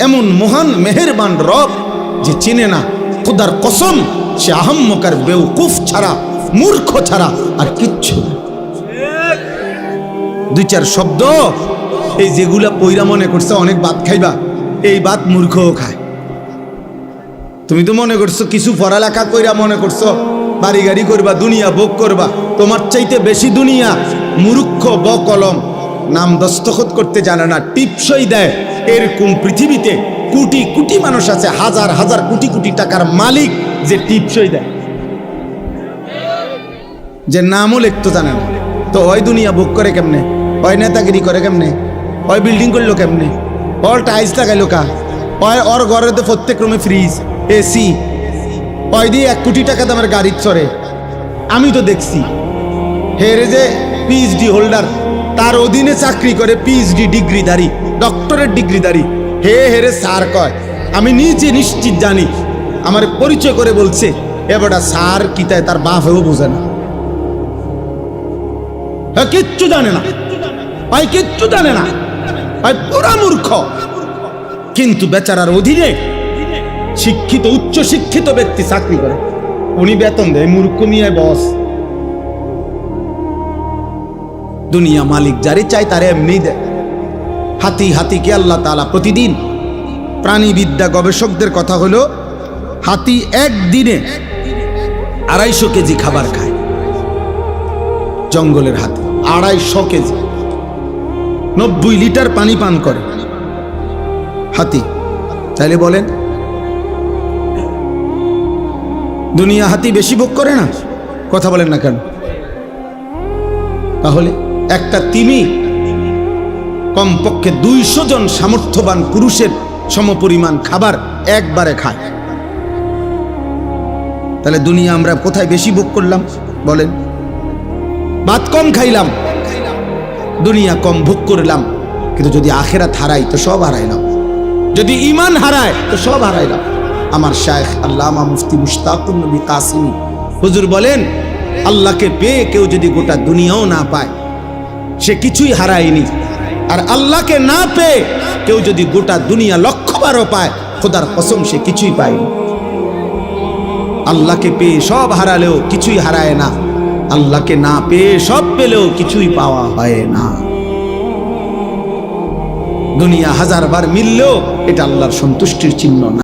এমন মহান মেহেরবান রব যে চিনে না, খোদার কসম সে আহাম্মকার বেউকুফ ছাড়া, মূর্খ ছাড়া আর কিচ্ছু না। দুই চার শব্দ এই যেগুলা পইরা মনে করছে অনেক ভাত খাইবা, এই ভাত মূর্খও খায়। তুমি তো মনে করছো কিছু পড়ালেখা কইরা মনে করছো বাড়ি গাড়ি করবা, দুনিয়া ভোগ করবা, তোমার চাইতে বেশি দুনিয়া মূর্খ বকলম, নাম দস্তখত করতে জানে না, টিপসই দেয়। এরকম পৃথিবীতে কোটি কোটি মানুষ আছে, হাজার হাজার কোটি কোটি টাকার মালিক যে টিপসই দেয়, যে নামও লিখতে জানে না। তো ওই দুনিয়া ভোগ করে কেমনে, ওই নেতাগিরি করে কেমনে, ওই বিল্ডিং করলো কেমনে, ওর টাইলস লাগাইলো কা, ওর ঘরে তো প্রত্যেক রুমে ফ্রিজ, এসি, ওই দিয়ে 1 কোটি টাকা দামের গাড়ি চড়ে। আমি তো দেখছি হেরে যে পিএইচডি হোল্ডার, তার অধীনে চাকরি করে পিএইচডি ডিগ্রিধারী, ডক্টরের ডিগ্রিধারী, হেরে স্যার কয়। আমি নিজে নিশ্চিত জানি, আমার পরিচয় করে বলছে এবারটা স্যার কি তাই তার বাপেও বোঝে না, কিচ্ছু জানে না, ভাই কিচ্ছু জানে না, ভাই পুরা মূর্খ। কিন্তু বেচারার অধীনে শিক্ষিত উচ্চ শিক্ষিত ব্যক্তি চাকরি করে, উনি বেতন দেয়, মূর্খ মিয়ায় বস। দুনিয়া মালিক যারে চাই তারে এমনি দেয়। হাতিকে আল্লাহ তাআলা প্রতিদিন, প্রাণীবিদ্যা গবেষকদের কথা হলো হাতি একদিনে 250 কেজি খাবার খায়। জঙ্গলের হাতি 250 কেজি, 90 লিটার পানি পান করে হাতি। তাইলে বলেন দুনিয়া হাতি বেশি ভোগ করে না? কথা বলেন না কেন? তাহলে একটা তিমি কমপক্ষে 200 জন সামর্থ্যবান পুরুষের সমপরিমাণ খাবার একবারে খায়। তাহলে দুনিয়া আমরা কোথায় বেশি ভোগ করলাম বলেন? ভাত কম খাইলাম, দুনিয়া কম ভোগ করলাম, কিন্তু যদি আখিরাত হারাই তো সব হারাইলাম, যদি ঈমান হারায় তো সব হারাইলাম। আমার শায়েখ আল্লামা মুফতি মুশতাকুন নবী কাসিমি হুজুর বলেন, আল্লাহকে পেয়ে কেউ যদি গোটা দুনিয়াও না পায় সে কিছুই হারায়নি, আর আল্লাহকে না পেয়ে কেউ যদি গোটা দুনিয়া 1,000,000 পায়, খোদার কসম সে কিছুই পায়নি। আল্লাহকে পেয়ে সব হারালেও কিছুই হারায় না, আল্লাহকে না পেয়ে সব পেলেও কিছুই পাওয়া হয় না। দুনিয়া 1000 বার মিললেও এটা আল্লাহর সন্তুষ্টির চিহ্ন না।